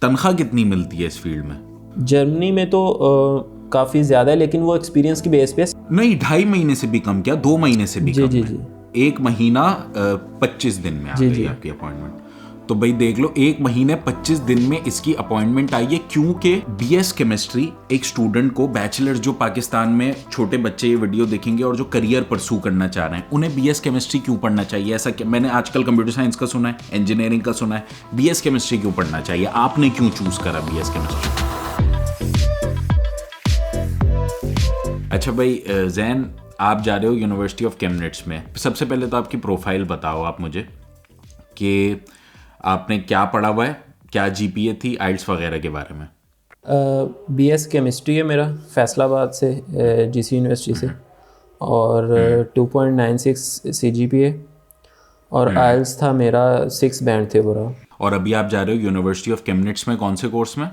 तनख्वाह कितनी मिलती है इस फील्ड में? जर्मनी में तो काफ़ी ज़्यादा है, लेकिन वो एक्सपीरियंस की बेस पे। नहीं, 2.5 महीने से भी कम, क्या 2 महीने से भी जी कम जी है? जी 1 महीना 25 दिन में आ जी गई जी आपकी अपॉइंटमेंट। तो भाई देख लो, 1 महीने 25 दिन में इसकी अपॉइंटमेंट आई है, क्योंकि बीएस केमिस्ट्री एक स्टूडेंट को, बैचलर जो पाकिस्तान में छोटे बच्चे ये वीडियो देखेंगे और जो करियर परसू करना चाह रहे हैं, उन्हें बीएस केमिस्ट्री क्यों पढ़ना चाहिए? ऐसा क्या, मैंने आजकल कंप्यूटर साइंस का सुना है, इंजीनियरिंग का सुना है, बीएस केमिस्ट्री क्यों पढ़ना चाहिए? आपने क्यों चूज करा बीएस केमिस्ट्री? अच्छा भाई जैन, आप जा रहे हो यूनिवर्सिटी ऑफ केम्ब्रिज में। सबसे पहले तो आपकी प्रोफाइल बताओ आप मुझे कि आपने क्या पढ़ा हुआ है, क्या जीपीए थी, आइल्स वगैरह के बारे में। बीएस केमिस्ट्री है मेरा, फैसलाबाद से, जीसी यूनिवर्सिटी से, और 2.96 सीजीपीए, और आइल्स था मेरा 6 बैंड थे पूरा। और अभी आप जा रहे हो यूनिवर्सिटी ऑफ केम्ब्रिज में, कौन से कोर्स में?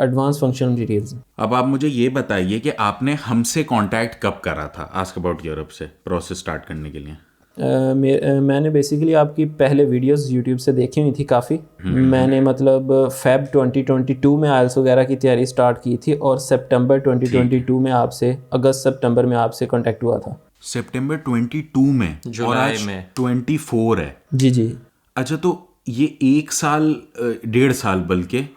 Advance functional materials. अब आप मुझे ये बताइए कि आपने हमसे कांटेक्ट कब करा था आस्क अबाउट यूरोप से प्रोसेस स्टार्ट करने के लिए? मैंने बेसिकली आपकी पहले वीडियोस यूट्यूब से देखी हुई थी काफ़ी। मैंने मतलब फेब 2022 में आइल्स वगैरह की तैयारी स्टार्ट की थी, और सितंबर 2022 में आपसे, अगस्त सितंबर में आपसे कांटेक्ट हुआ था। सितंबर 22 में, और आज 24 है। जी जी। अच्छा, तो ये 1 साल 1.5 साल बल्कि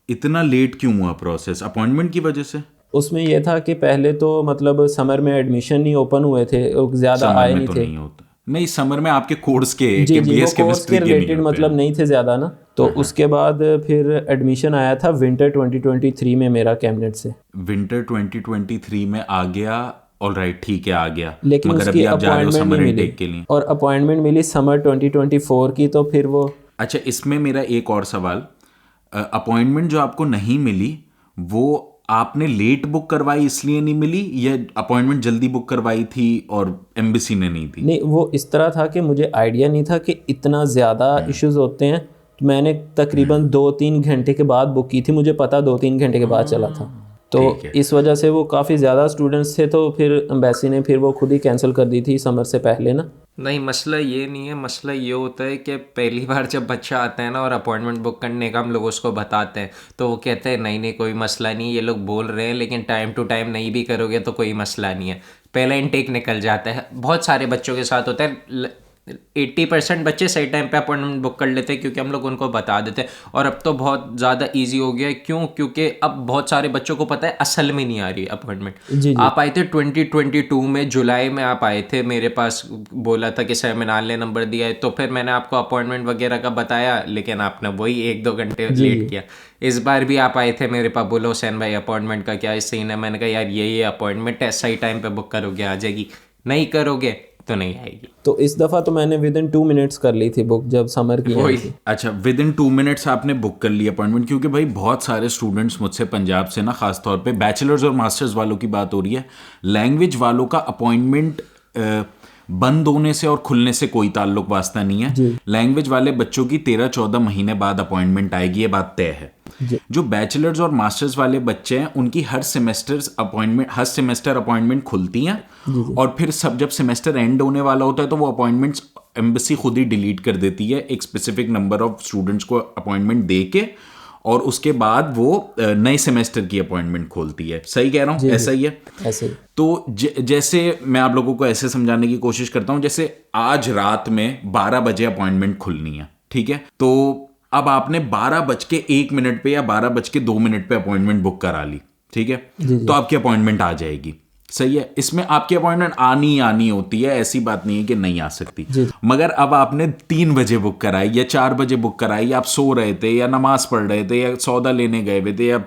इतना लेट क्यों हुआ प्रोसेस? अपॉइंटमेंट की वजह से? उसमें यह था कि पहले तो मतलब समर में एडमिशन नहीं ओपन हुए थे, ज़्यादा आए नहीं थे। नहीं होता, नहीं समर में आपके कोर्स के जी जी, बीएस वो कोर्स के रिलेटेड मतलब नहीं थे ज़्यादा ना। तो उसके बाद फिर एडमिशन आया था विंटर 2023 में मेरा कैम्ब्रिज से। विंटर 2023 में आ गया, ऑलराइट, ठीक है, आ गया। लेकिन मगर उसकी अभी आप जा रहे हो अपॉइंटमेंट समर नहीं मिली, इनटेक के लिए। और अपॉइंटमेंट मिली समर 2024 की, तो फिर वो। अच्छा, इसमें मेरा एक और सवाल, अपॉइंटमेंट जो आपको नहीं मिली वो आपने लेट बुक करवाई इसलिए नहीं मिली, या अपॉइंटमेंट जल्दी बुक करवाई थी और एम्बेसी ने नहीं दी? नहीं, वो इस तरह था कि मुझे आइडिया नहीं था कि इतना ज़्यादा इश्यूज होते हैं। तो मैंने तकरीबन 2-3 घंटे के बाद बुक की थी, मुझे पता 2-3 घंटे के बाद चला था। तो इस वजह से वो काफ़ी ज़्यादा स्टूडेंट्स थे, तो फिर एम्बेसी ने फिर वो खुद ही कैंसिल कर दी थी समर से पहले ना। नहीं, मसला ये नहीं है। मसला ये होता है कि पहली बार जब बच्चा आता है ना और अपॉइंटमेंट बुक करने का हम लोग उसको बताते हैं, तो वो कहते हैं नहीं नहीं कोई मसला नहीं, ये लोग बोल रहे हैं, लेकिन टाइम टू टाइम नहीं भी करोगे तो कोई मसला नहीं है। पहला इनटेक निकल जाता है। बहुत सारे बच्चों के साथ होता है, 80% बच्चे सही टाइम पे अपॉइंटमेंट बुक कर लेते हैं, क्योंकि हम लोग उनको बता देते हैं। और अब तो बहुत ज़्यादा इजी हो गया है। क्यों? क्योंकि अब बहुत सारे बच्चों को पता है असल में नहीं आ रही अपॉइंटमेंट। आप आए थे 2022 में, जुलाई में आप आए थे मेरे पास, बोला था कि सेमिनार ले नंबर दिया है, तो फिर मैंने आपको अपॉइंटमेंट वगैरह का बताया, लेकिन आपने वही 1-2 घंटे लेट किया। इस बार भी आप आए थे मेरे पास, बोलो हुसैन भाई अपॉइंटमेंट का क्या सीन है? मैंने कहा यार ये अपॉइंटमेंट है, सही टाइम पे बुक करोगे आ जाएगी, नहीं करोगे तो नहीं आएगी। तो इस दफ़ा तो मैंने विद इन 2 मिनट्स कर ली थी बुक, जब समर की आई थी। अच्छा, विद इन 2 मिनट्स आपने बुक कर ली अपॉइंटमेंट? क्योंकि भाई बहुत सारे स्टूडेंट्स मुझसे पंजाब से ना, खासतौर पे बैचलर्स और मास्टर्स वालों की बात हो रही है, लैंग्वेज वालों का अपॉइंटमेंट बंद होने से और खुलने से कोई ताल्लुक वास्ता नहीं है। लैंग्वेज वाले बच्चों की 13-14 महीने बाद अपॉइंटमेंट आएगी, ये बात तय है। जो बैचलर्स और मास्टर्स वाले बच्चे हैं उनकी हर सेमेस्टर अपॉइंटमेंट खुलती हैं, और फिर जब सेमेस्टर एंड होने वाला होता है तो वो अपॉइंटमेंट्स एम्बेसी खुद ही डिलीट कर देती है, एक स्पेसिफिक नंबर ऑफ स्टूडेंट्स को अपॉइंटमेंट दे के, और उसके बाद वो नए सेमेस्टर की अपॉइंटमेंट खोलती है। सही कह रहा हूँ? ऐसा ही है? ऐसे ही। तो जैसे मैं आप लोगों को ऐसे समझाने की कोशिश करता हूँ, जैसे आज रात में 12 बजे अपॉइंटमेंट खुलनी है, ठीक है? तो अब आपने 12:01 पे या 12:02 पे अपॉइंटमेंट बुक करा ली, ठीक है? तो आपकी अपॉइंटमेंट आ जाएगी। सही है? इसमें आपकी अपॉइंटमेंट आनी होती है, ऐसी बात नहीं है कि नहीं आ सकती। मगर अब आपने 3 बजे बुक कराई या 4 बजे बुक कराई, आप सो रहे थे या नमाज पढ़ रहे थे या सौदा लेने गए हुए थे या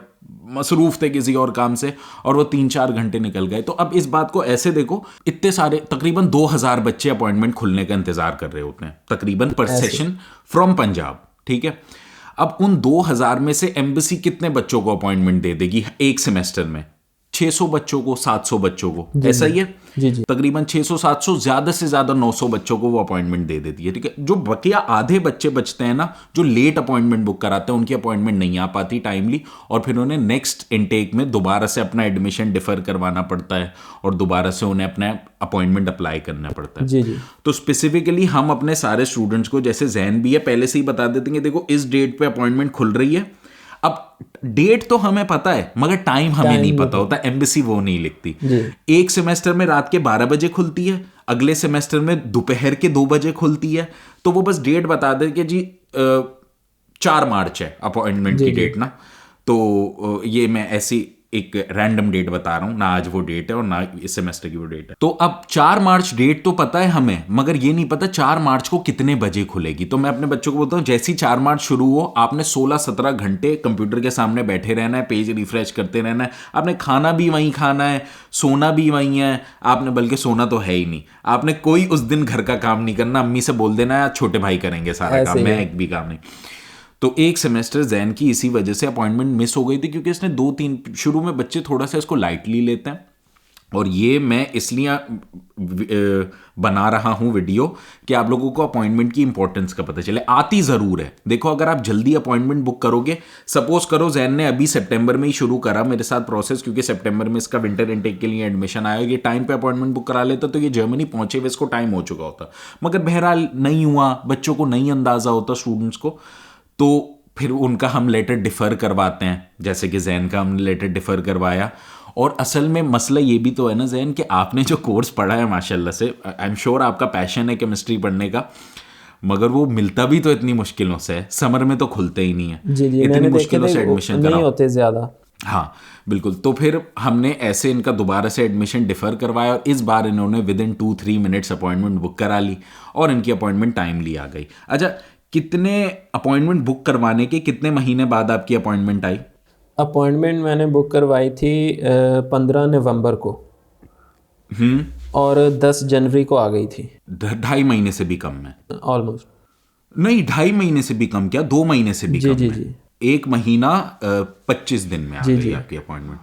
मसरूफ थे किसी और काम से, और वो 3-4 घंटे निकल गए। तो अब इस बात को ऐसे देखो, इतने सारे तकरीबन 2000 बच्चे अपॉइंटमेंट खुलने का इंतजार कर रहे होते हैं तकरीबन पर सेशन फ्रॉम पंजाब, ठीक है? अब उन 2000 में से एम्बेसी कितने बच्चों को अपॉइंटमेंट दे देगी एक सेमेस्टर में? 600 बच्चों को, 700 बच्चों को, ऐसा ही है? तकरीबन 600-700, ज्यादा से ज्यादा 900 बच्चों को वो अपॉइंटमेंट दे देती है, ठीक है? जो बकिया आधे बच्चे बचते हैं ना, जो लेट अपॉइंटमेंट बुक कराते हैं, उनकी अपॉइंटमेंट नहीं आ पाती टाइमली, और फिर उन्हें नेक्स्ट इनटेक में दोबारा से अपना एडमिशन डिफर करवाना पड़ता है, और दोबारा से उन्हें अपना अपॉइंटमेंट अप्लाई करना पड़ता है। तो स्पेसिफिकली हम अपने सारे स्टूडेंट्स को, जैसे जैन भी है, पहले से ही बता देते हैं कि देखो इस डेट पे अपॉइंटमेंट खुल रही है, अब डेट तो हमें पता है मगर टाइम हमें नहीं पता होता, एम्बेसी वो नहीं लिखती। एक सेमेस्टर में रात के 12 बजे खुलती है, अगले सेमेस्टर में दोपहर के 2 बजे खुलती है। तो वो बस डेट बता दे कि जी 4 मार्च है अपॉइंटमेंट की डेट ना, तो ये मैं ऐसी एक रैंडम डेट बता रहा हूं ना, आज वो डेट है और ना इस सेमेस्टर की वो डेट है। तो अब 4 मार्च डेट तो पता है हमें, मगर ये नहीं पता 4 मार्च को कितने बजे खुलेगी। तो मैं अपने बच्चों को बोलता हूं जैसे ही 4 मार्च शुरू हो, आपने 16-17 घंटे कंप्यूटर के सामने बैठे रहना है, पेज रिफ्रेश करते रहना है, आपने खाना भी वहीं खाना है, सोना भी वहीं है। आपने बल्कि सोना तो है ही नहीं, आपने कोई उस दिन घर का काम नहीं करना, अम्मी से बोल देना है छोटे भाई करेंगे सारा काम, मैं एक भी काम नहीं। तो एक सेमेस्टर जैन की इसी वजह से अपॉइंटमेंट मिस हो गई थी, क्योंकि इसने 2-3 शुरू में बच्चे थोड़ा सा इसको लाइटली लेते हैं, और ये मैं इसलिए बना रहा हूं वीडियो कि आप लोगों को अपॉइंटमेंट की इंपॉर्टेंस का पता चले। आती ज़रूर है, देखो अगर आप जल्दी अपॉइंटमेंट बुक करोगे, सपोज करो जैन ने अभी सितंबर में ही शुरू करा मेरे साथ प्रोसेस, क्योंकि सितंबर में इसका विंटर इनटेक के लिए एडमिशन आया, ये टाइम पे अपॉइंटमेंट बुक करा लेता तो ये जर्मनी पहुंचे हुए इसको टाइम हो चुका होता। मगर बहरहाल नहीं हुआ, बच्चों को नहीं अंदाज़ा होता स्टूडेंट्स को, तो फिर उनका हम लेटर डिफ़र करवाते हैं, जैसे कि जैन का हमने लेटर डिफ़र करवाया। और असल में मसला ये भी तो है ना जैन कि आपने जो कोर्स पढ़ा है माशाल्लाह से, आई एम श्योर आपका पैशन है केमिस्ट्री पढ़ने का, मगर वो मिलता भी तो इतनी मुश्किलों से है, समर में तो खुलते ही नहीं है, इतनी मुश्किलों से एडमिशन नहीं होते ज़्यादा। हाँ बिल्कुल। तो फिर हमने ऐसे इनका दोबारा से एडमिशन डिफ़र करवाया, और इस बार इन्होंने with in 2-3 minutes appointment book करा ली, और इनकी अपॉइंटमेंट टाइमली आ गई। अच्छा, कितने अपॉइंटमेंट बुक करवाने के कितने महीने बाद आपकी अपॉइंटमेंट आई? अपॉइंटमेंट मैंने बुक करवाई थी 15 नवंबर को, और 10 जनवरी को आ गई थी। 2.5 महीने से भी कम है ऑलमोस्ट। नहीं, 2.5 महीने से भी कम, क्या 2 महीने से भी कम है। जी। 1 महीना 25 दिन में आ गई आपकी अपॉइंटमेंट।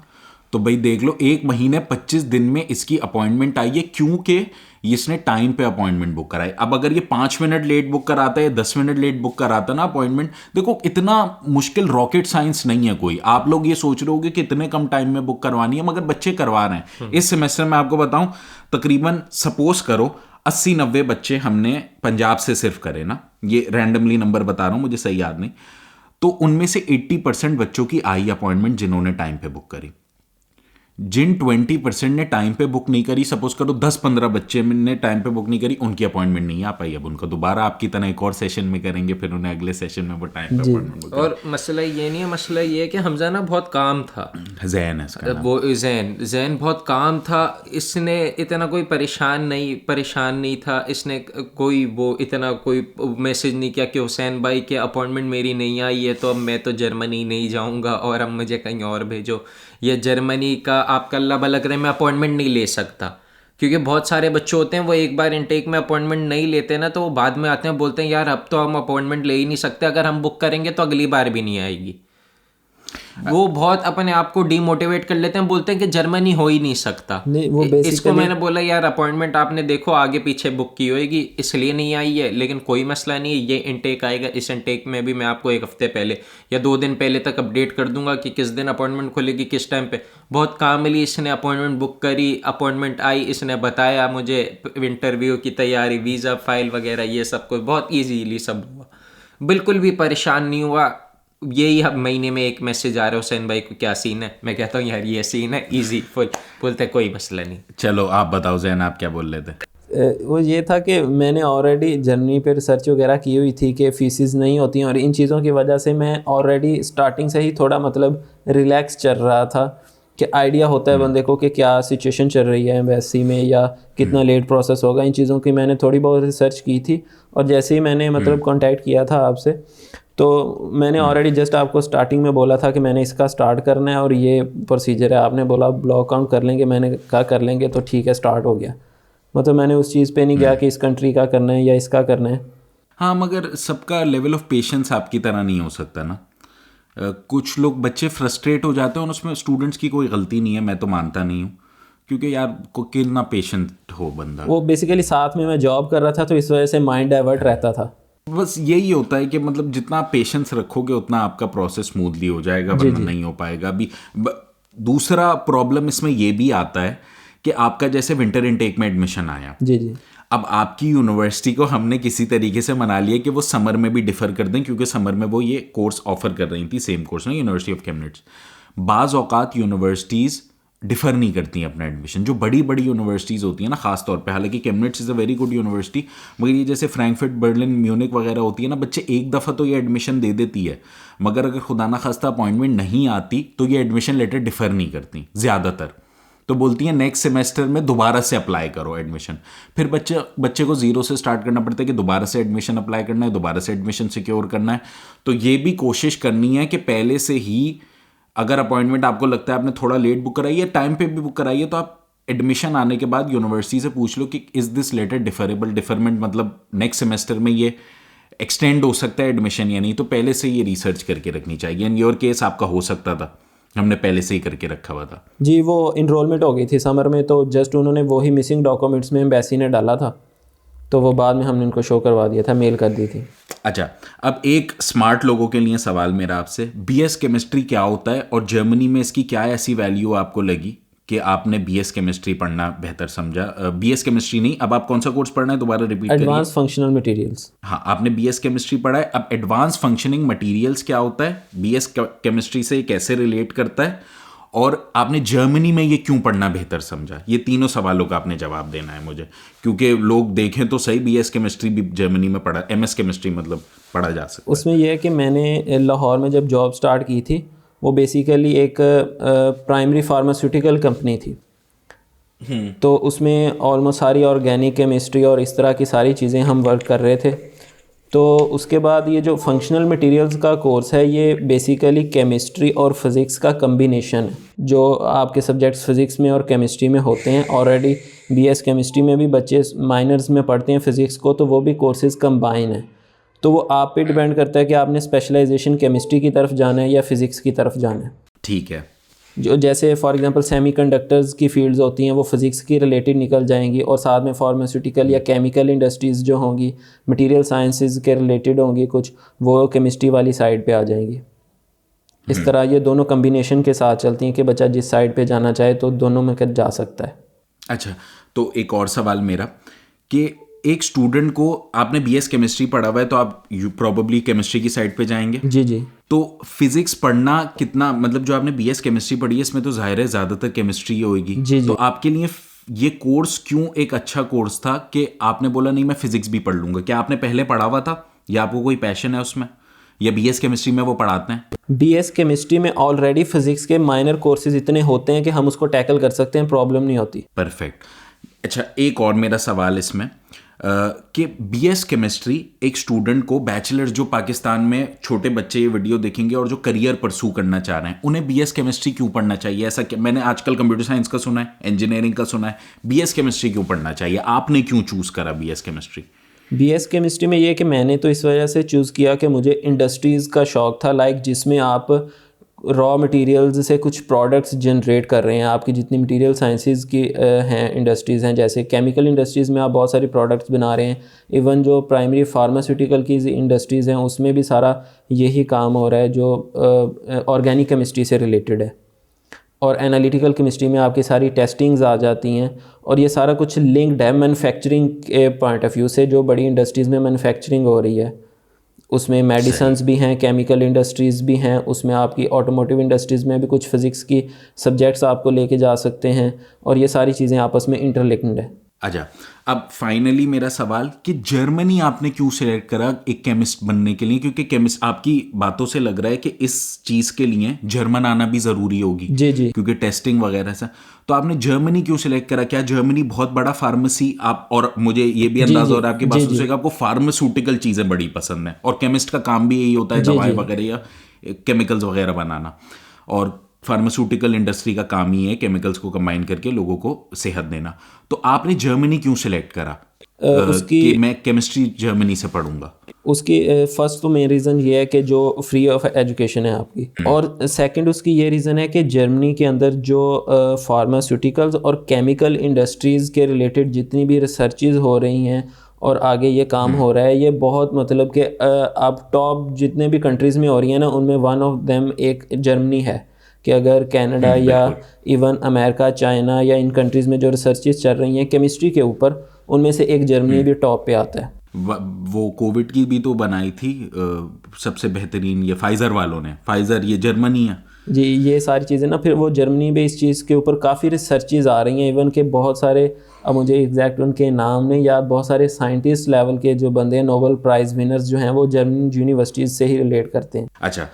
तो भाई देख लो, 1 महीने 25 दिन में इसकी अपॉइंटमेंट आई है, क्योंकि इसने टाइम पे अपॉइंटमेंट बुक कराई। अब अगर ये 5 मिनट लेट बुक कराता है, 10 मिनट लेट बुक कराता ना अपॉइंटमेंट, देखो इतना मुश्किल रॉकेट साइंस नहीं है कोई। आप लोग ये सोच रहे होगे कि इतने कम टाइम में बुक करवानी है, मगर बच्चे करवा रहे हैं। इस सेमेस्टर में आपको बताऊं, तकरीबन सपोज करो 80-90 बच्चे हमने पंजाब से सिर्फ करे ना, ये रैंडमली नंबर बता रहा हूं, मुझे सही याद नहीं, तो उनमें से 80% बच्चों की आई अपॉइंटमेंट जिन्होंने टाइम पे बुक करी। जिन 20% ने टाइम पे बुक नहीं करी, सपोज करो 10-15 बच्चे ने टाइम पे बुक नहीं करी, उनकी अपॉइंटमेंट नहीं आ पाई। अब उनको दोबारा आपकी तरह एक और सेशन में करेंगे, फिर उन्हें अगले सेशन में वो टाइम पे अपॉइंटमेंट बुक। और मसला ये नहीं है, मसला ये है कि हमजा ना बहुत काम था, जैन है इसका नाम। वो जैन बहुत काम था। इसने इतना कोई परेशान नहीं था, इसने कोई वो इतना कोई मैसेज नहीं किया कि हुसैन भाई के अपॉइंटमेंट मेरी नहीं आई है तो अब मैं तो जर्मनी नहीं जाऊंगा और अब मुझे कहीं और भेजो, या जर्मनी का आपका अल्लाह भला करे मैं अपॉइंटमेंट नहीं ले सकता। क्योंकि बहुत सारे बच्चे होते हैं वो एक बार इनटेक में अपॉइंटमेंट नहीं लेते ना, तो वो बाद में आते हैं बोलते हैं यार अब तो हम अपॉइंटमेंट ले ही नहीं सकते, अगर हम बुक करेंगे तो अगली बार भी नहीं आएगी। वो बहुत अपने आप को डीमोटिवेट कर लेते हैं, बोलते हैं कि जर्मनी हो ही नहीं सकता। वो इसको मैंने बोला यार अपॉइंटमेंट आपने देखो आगे पीछे बुक की होगी इसलिए नहीं आई है, लेकिन कोई मसला नहीं है, ये इनटेक आएगा, इस इनटेक में भी मैं आपको 1 हफ्ते पहले या 2 दिन पहले तक अपडेट कर दूंगा कि किस दिन अपॉइंटमेंट खुलेगी, किस टाइम पे। बहुत कामली इसने अपॉइंटमेंट बुक करी, अपॉइंटमेंट आई, इसने बताया मुझे इंटरव्यू की तैयारी, वीज़ा फाइल वगैरह, ये सब कुछ बहुत ईजीली सब हुआ, बिल्कुल भी परेशान नहीं हुआ। यही महीने में एक मैसेज आ रहा है हुसैन भाई को क्या सीन है, मैं कहता हूँ यार ये सीन है इजी फुल, बोलते कोई मसला नहीं। चलो आप बताओ जैन, आप क्या बोल रहे थे? वो ये था कि मैंने ऑलरेडी जर्मनी पे रिसर्च वगैरह की हुई थी कि फीसिस नहीं होती हैं, और इन चीज़ों की वजह से मैं ऑलरेडी स्टार्टिंग से ही थोड़ा मतलब रिलैक्स चल रहा था कि आइडिया होता है बंदे को कि क्या सिचुएशन चल रही है एम्बेसी में या कितना लेट प्रोसेस होगा। इन चीज़ों की मैंने थोड़ी बहुत रिसर्च की थी, और जैसे ही मैंने मतलब कांटेक्ट किया था आपसे, तो मैंने ऑलरेडी जस्ट आपको स्टार्टिंग में बोला था कि मैंने इसका स्टार्ट करना है और ये प्रोसीजर है। आपने बोला ब्लॉक आउट कर लेंगे, मैंने कहा कर लेंगे, तो ठीक है स्टार्ट हो गया। मतलब मैंने उस चीज़ पे नहीं गया कि इस कंट्री का करना है या इसका करना है। हाँ, मगर सबका लेवल ऑफ पेशेंस आपकी तरह नहीं हो सकता ना। कुछ लोग बच्चे फ्रस्ट्रेट हो जाते हैं, और उसमें स्टूडेंट्स की कोई गलती नहीं है, मैं तो मानता नहीं हूँ, क्योंकि यार को कितना पेशेंट हो बंदा। वो बेसिकली साथ में मैं जॉब कर रहा था, तो इस वजह से माइंड डाइवर्ट रहता था। बस यही होता है कि मतलब जितना आप पेशेंस रखोगे उतना आपका प्रोसेस स्मूथली हो जाएगा, वरना नहीं हो पाएगा। अभी दूसरा प्रॉब्लम इसमें ये भी आता है कि आपका जैसे विंटर इनटेक में एडमिशन आया, जी। अब आपकी यूनिवर्सिटी को हमने किसी तरीके से मना लिया कि वो समर में भी डिफ़र कर दें, क्योंकि समर में वो ये कोर्स ऑफर कर रही थी, सेम कोर्स ना, यूनिवर्सिटी ऑफ कैम्ब्रिज। बाज़ औक़ात यूनिवर्सिटीज़ डिफ़र नहीं करती हैं अपना एडमिशन, जो बड़ी बड़ी यूनिवर्सिटीज़ होती हैं ना, ख़ास तौर पे। हालांकि Cambridge is a very good university, मगर ये जैसे फ्रैंकफर्ट, बर्लिन, म्यूनिक वगैरह होती है ना, बच्चे एक दफ़ा तो ये एडमिशन दे देती है, मगर अगर खुदा ना खास्ता अपॉइंटमेंट नहीं आती तो ये एडमिशन लेटर डिफ़र नहीं करती ज़्यादातर। तो बोलती हैं नेक्स्ट सेमेस्टर में दोबारा से अप्लाई करो एडमिशन। फिर बच्चे को ज़ीरो से स्टार्ट करना पड़ता है कि दोबारा से एडमिशन अप्लाई करना है, दोबारा से एडमिशन सिक्योर करना है। तो ये भी कोशिश करनी है कि पहले से ही, अगर अपॉइंटमेंट आपको लगता है आपने थोड़ा लेट बुक कराई है, टाइम पे भी बुक कराई है, तो आप एडमिशन आने के बाद यूनिवर्सिटी से पूछ लो कि is this letter deferrable. Deferment मतलब नेक्स्ट सेमेस्टर में ये एक्सटेंड हो सकता है एडमिशन या नहीं, तो पहले से ये रिसर्च करके रखनी चाहिए। इन योर केस आपका हो सकता था, हमने पहले से ही करके रखा हुआ था। जी, वो इनरोलमेंट हो गई थी समर में, तो जस्ट उन्होंने वही मिसिंग डॉक्यूमेंट्स में एम्बेसी ने डाला था, तो वो बाद में हमने इनको शो करवा दिया था, मेल कर दी थी। अच्छा, अब एक स्मार्ट लोगों के लिए सवाल मेरा आपसे, बीएस केमिस्ट्री क्या होता है और जर्मनी में इसकी क्या ऐसी वैल्यू आपको लगी कि आपने बीएस केमिस्ट्री पढ़ना बेहतर समझा? बीएस केमिस्ट्री नहीं, अब आप कौन सा कोर्स पढ़ना है दोबारा रिपीट करिए। Advance functional materials. हाँ, आपने बीएस केमिस्ट्री पढ़ा है। अब एडवांस फंक्शनिंग मटेरियल्स क्या होता है, बीएस केमिस्ट्री से कैसे रिलेट करता है, और आपने जर्मनी में ये क्यों पढ़ना बेहतर समझा? ये तीनों सवालों का आपने जवाब देना है मुझे, क्योंकि लोग देखें तो सही, बीएस केमिस्ट्री भी जर्मनी में पढ़ा, एमएस केमिस्ट्री मतलब पढ़ा जा सकता है। उसमें यह है कि मैंने लाहौर में जब जॉब स्टार्ट की थी, वो बेसिकली एक प्राइमरी फार्मास्यूटिकल कंपनी थी, तो उसमें ऑलमोस्ट सारी ऑर्गेनिक केमिस्ट्री और इस तरह की सारी चीज़ें हम वर्क कर रहे थे। तो उसके बाद ये जो फंक्शनल मटेरियल्स का कोर्स है, ये बेसिकली केमिस्ट्री और फिज़िक्स का कम्बिनेशन है। जो आपके सब्जेक्ट्स फिज़िक्स में और केमिस्ट्री में होते हैं, ऑलरेडी बीएस केमिस्ट्री में भी बच्चे माइनर्स में पढ़ते हैं फिज़िक्स को, तो वो भी कोर्सेज़ कंबाइन है। तो वो आप पे डिपेंड करता है कि आपने स्पेशलाइजेशन केमिस्ट्री की तरफ जाना है या फिज़िक्स की तरफ जाना है। ठीक है। जो जैसे फॉर एग्जांपल सेमीकंडक्टर्स की फील्ड्स होती हैं, वो फिज़िक्स की रिलेटेड निकल जाएंगी, और साथ में फार्मास्यूटिकल या केमिकल इंडस्ट्रीज़ जो होंगी, मटेरियल साइंसेज के रिलेटेड होंगी कुछ, वो केमिस्ट्री वाली साइड पे आ जाएंगी। इस तरह ये दोनों कम्बिनेशन के साथ चलती हैं कि बच्चा जिस साइड पे जाना चाहे तो दोनों में कर जा सकता है। अच्छा, तो एक और सवाल मेरा कि एक स्टूडेंट को, आपने बीएस केमिस्ट्री पढ़ा हुआ है तो आप प्रोबेबली केमिस्ट्री की साइड पे जाएंगे। जी जी। तो फिजिक्स पढ़ना कितना, मतलब जो आपने बीएस केमिस्ट्री पढ़ी है इसमें तो जाहिर है ज़्यादातर केमिस्ट्री होगी। जी जी। तो आपके लिए ये कोर्स क्यों एक अच्छा कोर्स था कि आपने बोला नहीं मैं फिजिक्स भी पढ़ लूँगा? क्या आपने पहले पढ़ा हुआ था या आपको कोई पैशन है उसमें, या बीएस केमिस्ट्री में वो पढ़ाते हैं? बीएस केमिस्ट्री में ऑलरेडी फिजिक्स के माइनर कोर्सेज इतने होते हैं कि हम उसको टैकल कर सकते हैं, प्रॉब्लम नहीं होती। परफेक्ट। अच्छा, एक और मेरा सवाल इसमें कि बीएस केमिस्ट्री एक स्टूडेंट को, बैचलर्स जो पाकिस्तान में छोटे बच्चे ये वीडियो देखेंगे और जो करियर परसू करना चाह रहे हैं, उन्हें बीएस केमिस्ट्री क्यों पढ़ना चाहिए? ऐसा क्या, मैंने आजकल कंप्यूटर साइंस का सुना है, इंजीनियरिंग का सुना है, बीएस केमिस्ट्री क्यों पढ़ना चाहिए? आपने क्यों चूज़ करा बीएस केमिस्ट्री? बीएस केमिस्ट्री में ये कि मैंने तो इस वजह से चूज़ किया कि मुझे इंडस्ट्रीज़ का शौक़ था, लाइक जिसमें आप रॉ मटेरियल्स से कुछ प्रोडक्ट्स जनरेट कर रहे हैं। आपकी जितनी मटेरियल साइंसेज की हैं इंडस्ट्रीज़ हैं, जैसे केमिकल इंडस्ट्रीज़ में आप बहुत सारी प्रोडक्ट्स बना रहे हैं, इवन जो प्राइमरी फार्मास्यूटिकल की इंडस्ट्रीज़ हैं उसमें भी सारा यही काम हो रहा है जो ऑर्गेनिक केमिस्ट्री से रिलेटेड है। और एनालिटिकल केमिस्ट्री में आपकी सारी टेस्टिंग्स आ जाती हैं, और ये सारा कुछ लिंक्ड है मैन्युफैक्चरिंग के पॉइंट ऑफ व्यू से। जो बड़ी इंडस्ट्रीज़ में मैन्युफैक्चरिंग हो रही है उसमें मेडिसन्स भी हैं, केमिकल इंडस्ट्रीज़ भी हैं, उसमें आपकी ऑटोमोटिव इंडस्ट्रीज़ में भी कुछ फिज़िक्स की सब्जेक्ट्स आपको लेके जा सकते हैं, और ये सारी चीज़ें आपस में इंटरलिंक्ड है। अच्छा, अब फाइनली मेरा सवाल कि जर्मनी आपने क्यों सिलेक्ट करा एक केमिस्ट बनने के लिए? क्योंकि केमिस्ट, आपकी बातों से लग रहा है कि इस चीज़ के लिए जर्मन आना भी ज़रूरी होगी। जी जी। क्योंकि टेस्टिंग वगैरह से, तो आपने जर्मनी क्यों सिलेक्ट करा? क्या जर्मनी बहुत बड़ा फार्मेसी, आप, और मुझे ये भी अंदाजा हो रहा है आपकी बातों से कि आपको फार्मास्यूटिकल चीज़ें बड़ी पसंद है, और केमिस्ट का काम भी यही होता है, दवाएं वगैरह या केमिकल्स वगैरह बनाना, और फार्मास्यूटिकल इंडस्ट्री का काम ही है केमिकल्स को कंबाइन करके लोगों को सेहत देना। तो आपने जर्मनी क्यों सिलेक्ट करा उसकी कि मैं केमिस्ट्री जर्मनी से पढ़ूंगा? उसकी फर्स्ट तो मेन रीज़न ये है कि जो फ्री ऑफ एजुकेशन है आपकी, और सेकंड उसकी ये रीज़न है कि जर्मनी के अंदर जो फार्मास्यूटिकल्स और केमिकल इंडस्ट्रीज़ के रिलेटेड जितनी भी रिसर्चेज हो रही हैं और आगे ये काम हो रहा है, ये बहुत, मतलब कि अब टॉप जितने भी कंट्रीज़ में हो रही हैं ना, उनमें वन ऑफ देम एक जर्मनी है। कि अगर कनाडा या इवन अमेरिका, चाइना या इन कंट्रीज़ में जो रिसर्चेस चल रही हैं केमिस्ट्री के ऊपर, उनमें से एक जर्मनी भी टॉप पे आता है। वो कोविड की भी तो बनाई थी सबसे बेहतरीन ये फाइज़र वालों ने, फाइज़र ये जर्मनी है जी। ये सारी चीज़ें ना, फिर वो जर्मनी में इस चीज़ के ऊपर काफ़ी रिसर्चेज आ रही हैं, इवन के बहुत सारे, अब मुझे एग्जैक्ट उनके नाम नहीं याद, बहुत सारे साइंटिस्ट लेवल के जो बंदे हैं, नोबेल प्राइज़ विनर्स जो हैं, वो जर्मन यूनिवर्सिटीज़ से ही रिलेट करते हैं। अच्छा,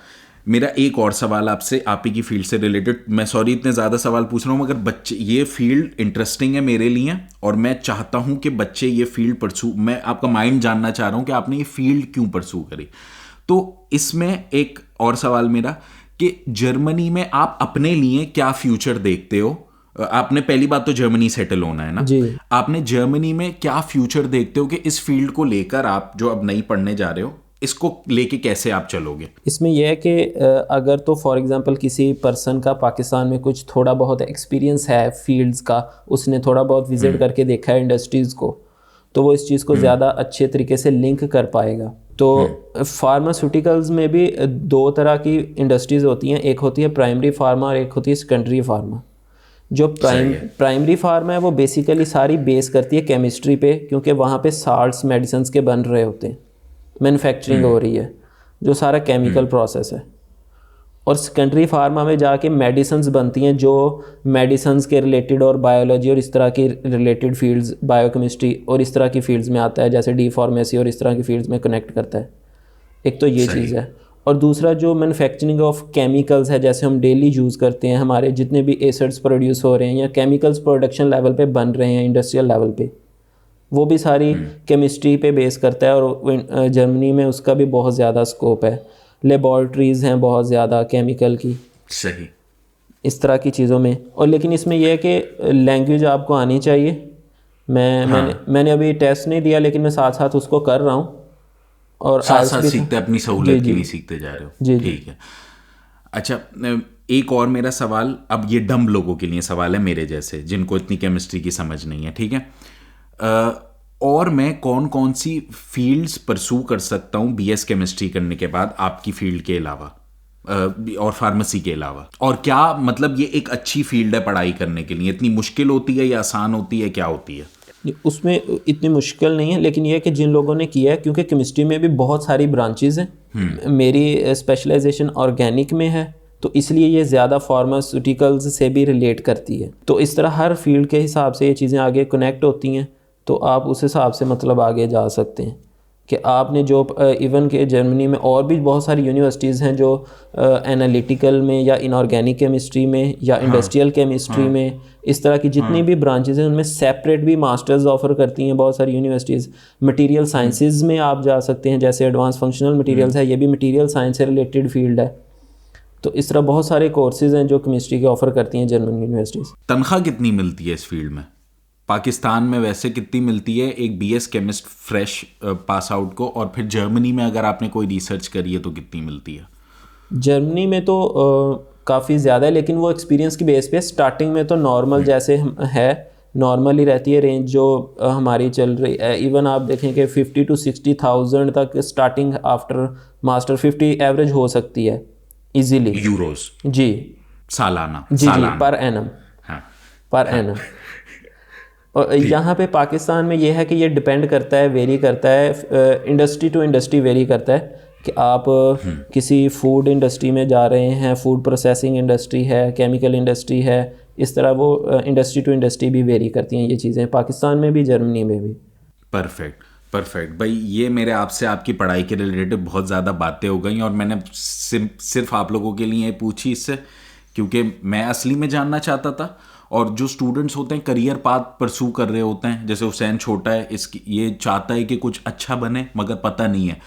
मेरा एक और सवाल आपसे, आप ही की फील्ड से रिलेटेड, मैं सॉरी इतने ज़्यादा सवाल पूछ रहा हूँ, मगर बच्चे, ये फील्ड इंटरेस्टिंग है मेरे लिए और मैं चाहता हूँ कि बच्चे ये फील्ड परसू, मैं आपका माइंड जानना चाह रहा हूँ कि आपने ये फील्ड क्यों परसू करी। तो इसमें एक और सवाल मेरा कि जर्मनी में आप अपने लिए क्या फ्यूचर देखते हो? आपने पहली बात तो जर्मनी सेटल होना है ना जी। आपने जर्मनी में क्या फ्यूचर देखते हो कि इस फील्ड को लेकर आप जो अब नहीं पढ़ने जा रहे हो, इसको लेके कैसे आप चलोगे? इसमें यह है कि अगर तो फॉर एग्जांपल किसी पर्सन का पाकिस्तान में कुछ थोड़ा बहुत एक्सपीरियंस है फील्ड्स का, उसने थोड़ा बहुत विजिट करके देखा है इंडस्ट्रीज़ को, तो वो इस चीज़ को ज़्यादा अच्छे तरीके से लिंक कर पाएगा। तो फार्मास्यूटिकल्स में भी दो तरह की इंडस्ट्रीज़ होती हैं, एक होती है प्राइमरी फार्मा और एक होती है सेकेंडरी फार्मा। जो प्राइमरी फार्मा है वो बेसिकली सारी बेस करती है केमिस्ट्री पे, क्योंकि वहाँ पे साल्ट्स मेडिसिन के बन रहे होते हैं, मैन्युफैक्चरिंग हो रही है, जो सारा केमिकल प्रोसेस है। और सेकेंडरी फार्मा में जाके मेडिसिन्स बनती हैं, जो मेडिसिन्स के रिलेटेड और बायोलॉजी और इस तरह की रिलेटेड फील्ड्स, बायोकेमिस्ट्री और इस तरह की फील्ड्स में आता है, जैसे डी फार्मेसी और इस तरह की फील्ड्स में कनेक्ट करता है। एक तो ये चीज़ है, और दूसरा जो मैन्युफैक्चरिंग ऑफ केमिकल्स है, जैसे हम डेली यूज़ करते हैं, हमारे जितने भी एसिड्स प्रोड्यूस हो रहे हैं या केमिकल्स प्रोडक्शन लेवल पे बन रहे हैं इंडस्ट्रियल लेवल पे, वो भी सारी केमिस्ट्री पे बेस करता है। और जर्मनी में उसका भी बहुत ज़्यादा स्कोप है, लेबॉर्ट्रीज़ हैं बहुत ज़्यादा केमिकल की, सही, इस तरह की चीज़ों में। और लेकिन इसमें यह है कि लैंग्वेज आपको आनी चाहिए। मैंने अभी टेस्ट नहीं दिया, लेकिन मैं साथ साथ उसको कर रहा हूँ और साथ सीखते, अपनी सहूलियत के लिए सीखते जा रहे हो। जी, ठीक है। अच्छा, एक और मेरा सवाल, अब ये डम लोगों के लिए सवाल है, मेरे जैसे जिनको इतनी केमिस्ट्री की समझ नहीं है, ठीक है। और मैं कौन कौन सी फील्ड्स परसू कर सकता हूँ बीएस केमिस्ट्री करने के बाद आपकी फील्ड के अलावा और फार्मेसी के अलावा? और क्या मतलब ये एक अच्छी फील्ड है पढ़ाई करने के लिए? इतनी मुश्किल होती है या आसान होती है, क्या होती है? उसमें इतनी मुश्किल नहीं है, लेकिन यह है कि जिन लोगों ने किया है, क्योंकि केमिस्ट्री में भी बहुत सारी ब्रांचेज हैं, मेरी स्पेशलाइजेशन ऑर्गेनिक में है, तो इसलिए ये ज़्यादा फार्मास्यूटिकल्स से भी रिलेट करती है। तो इस तरह हर फील्ड के हिसाब से ये चीज़ें आगे कनेक्ट होती हैं, तो आप उस हिसाब से मतलब आगे जा सकते हैं कि आपने जो इवन के जर्मनी में और भी बहुत सारी यूनिवर्सिटीज़ हैं जो एनालिटिकल में या इनऑर्गेनिक केमिस्ट्री में या इंडस्ट्रियल केमिस्ट्री में, इस तरह की जितनी भी ब्रांचेज हैं उनमें सेपरेट भी मास्टर्स ऑफर करती हैं बहुत सारी यूनिवर्सिटीज़। मटेरियल साइंसेज में आप जा सकते हैं, जैसे एडवांस फंक्शनल मटेरियल्स है, ये भी मटेरियल साइंस से रिलेटेड फील्ड है। तो इस तरह बहुत सारे कोर्सेज हैं जो केमिस्ट्री के ऑफर करती हैं जर्मन यूनिवर्सिटीज़। तनख्वाह कितनी मिलती है इस फील्ड में? पाकिस्तान में वैसे कितनी मिलती है एक BS chemist fresh pass out को, और फिर जर्मनी में अगर आपने कोई रिसर्च करी है तो कितनी मिलती है? जर्मनी में तो काफ़ी ज़्यादा है, लेकिन वो एक्सपीरियंस की बेस पे स्टार्टिंग में तो नॉर्मल जैसे है, नॉर्मल ही रहती है रेंज जो हमारी चल रही है। इवन आप देखें कि 50 to 60,000 तक स्टार्टिंग आफ्टर मास्टर 50 एवरेज हो सकती है इजीली। यूरोस? जी, सालाना? जी, पर एनम। हाँ, पर एनम। और यहाँ पे पाकिस्तान में ये है कि ये डिपेंड करता है, वेरी करता है, इंडस्ट्री टू इंडस्ट्री वेरी करता है कि आप किसी फूड इंडस्ट्री में जा रहे हैं, फूड प्रोसेसिंग इंडस्ट्री है, केमिकल इंडस्ट्री है, इस तरह वो इंडस्ट्री टू इंडस्ट्री भी वेरी करती हैं ये चीज़ें, पाकिस्तान में भी जर्मनी में भी। परफेक्ट भाई, ये मेरे आपसे आपकी पढ़ाई के रिलेटेड बहुत ज़्यादा बातें हो गई और मैंने सिर्फ आप लोगों के लिए पूछी इससे, क्योंकि मैं असली में जानना चाहता था। और जो स्टूडेंट्स होते हैं करियर पाथ परसू कर रहे होते हैं, जैसे हुसैन छोटा है, इसकी ये चाहता है कि कुछ अच्छा बने मगर पता नहीं है,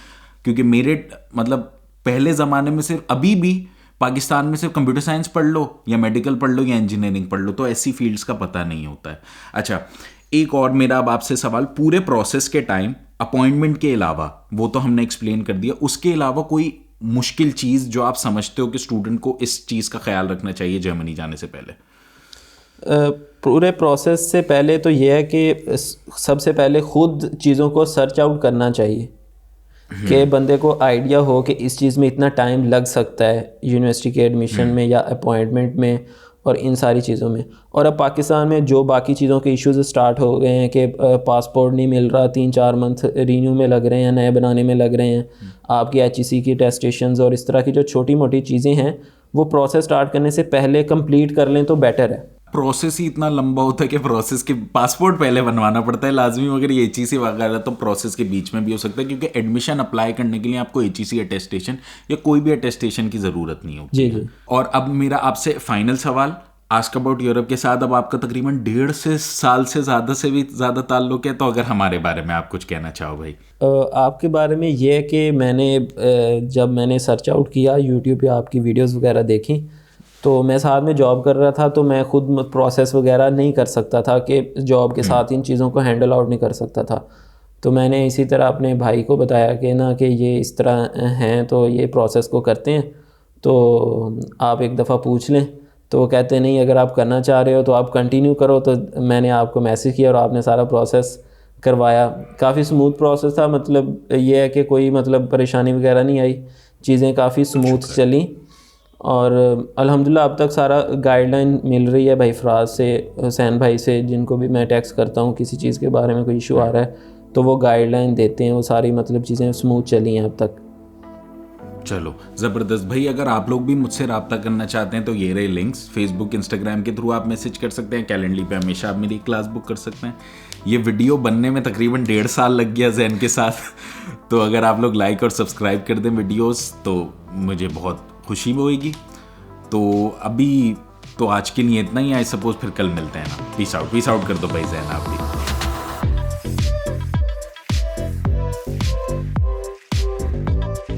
क्योंकि मेरे मतलब पहले ज़माने में सिर्फ, अभी भी पाकिस्तान में सिर्फ कंप्यूटर साइंस पढ़ लो या मेडिकल पढ़ लो या इंजीनियरिंग पढ़ लो, तो ऐसी फील्ड्स का पता नहीं होता है। अच्छा, एक और मेरा अब आपसे सवाल, पूरे प्रोसेस के टाइम अपॉइंटमेंट के अलावा, वो तो हमने एक्सप्लेन कर दिया, उसके अलावा कोई मुश्किल चीज़ जो आप समझते हो कि स्टूडेंट को इस चीज़ का ख्याल रखना चाहिए जर्मनी जाने से पहले? पूरे प्रोसेस से पहले तो ये है कि सबसे पहले ख़ुद चीज़ों को सर्च आउट करना चाहिए कि बंदे को आइडिया हो कि इस चीज़ में इतना टाइम लग सकता है यूनिवर्सिटी के एडमिशन में या अपॉइंटमेंट में, और इन सारी चीज़ों में। और अब पाकिस्तान में जो बाकी चीज़ों के इश्यूज़ स्टार्ट हो गए हैं कि पासपोर्ट नहीं मिल रहा, 3-4 मंथ रीन्यू में लग रहे हैं, नए बनाने में लग रहे हैं, आपकी HEC की टेस्टेशंस और इस तरह की जो छोटी मोटी चीज़ें हैं वो प्रोसेस स्टार्ट करने से पहले कंप्लीट कर लें तो बेटर है। प्रोसेस ही इतना लंबा होता है कि प्रोसेस के पासपोर्ट पहले बनवाना पड़ता है लाजमी, मगर ये HEC वगैरह तो प्रोसेस के बीच में भी हो सकता है, क्योंकि एडमिशन अप्लाई करने के लिए आपको HEC अटेस्टेशन या कोई भी अटेस्टेशन की ज़रूरत नहीं होती जी है। जी। और अब मेरा आपसे फाइनल सवाल, आस्क अबाउट यूरोप के साथ अब आपका तकरीबन 1.5 साल से भी ज़्यादा ताल्लुक है, तो अगर हमारे बारे में आप कुछ कहना चाहो भाई। आपके बारे में ये है कि जब मैंने सर्च आउट किया यूट्यूब पे आपकी वीडियोस वगैरह देखी, तो मैं साथ में जॉब कर रहा था, तो मैं खुद प्रोसेस वगैरह नहीं कर सकता था कि जॉब के साथ इन चीज़ों को हैंडल आउट नहीं कर सकता था। तो मैंने इसी तरह अपने भाई को बताया कि ना कि ये इस तरह हैं, तो ये प्रोसेस को करते हैं, तो आप एक दफ़ा पूछ लें। तो वो कहते नहीं, अगर आप करना चाह रहे हो तो आप कंटिन्यू करो। तो मैंने आपको मैसेज किया और आपने सारा प्रोसेस करवाया। काफ़ी स्मूथ प्रोसेस था, मतलब ये है कि कोई मतलब परेशानी वगैरह नहीं आई, चीज़ें काफ़ी स्मूथ चली और अल्हम्दुलिल्लाह अब तक सारा गाइडलाइन मिल रही है भाई फराज से, हुसैन भाई से, जिनको भी मैं टेक्स्ट करता हूँ किसी चीज़ के बारे में कोई इशू आ रहा है तो वो गाइडलाइन देते हैं, वो सारी मतलब चीज़ें स्मूथ चली हैं अब तक। चलो ज़बरदस्त भाई, अगर आप लोग भी मुझसे रब्ता करना चाहते हैं तो ये रहे लिंक्स, फेसबुक इंस्टाग्राम के थ्रू आप मैसेज कर सकते हैं, कैलेंडली पे हमेशा आप मेरी क्लास बुक कर सकते हैं। ये वीडियो बनने में तकरीबन 1.5 साल लग गया जैन के साथ तो अगर आप लोग लाइक और सब्सक्राइब कर दें वीडियोस तो मुझे बहुत खुशी होगी। तो अभी तो आज के लिए इतना ही, आई सपोज फिर कल मिलते हैं ना। पीस आउट कर दो भाई जैन आप भी।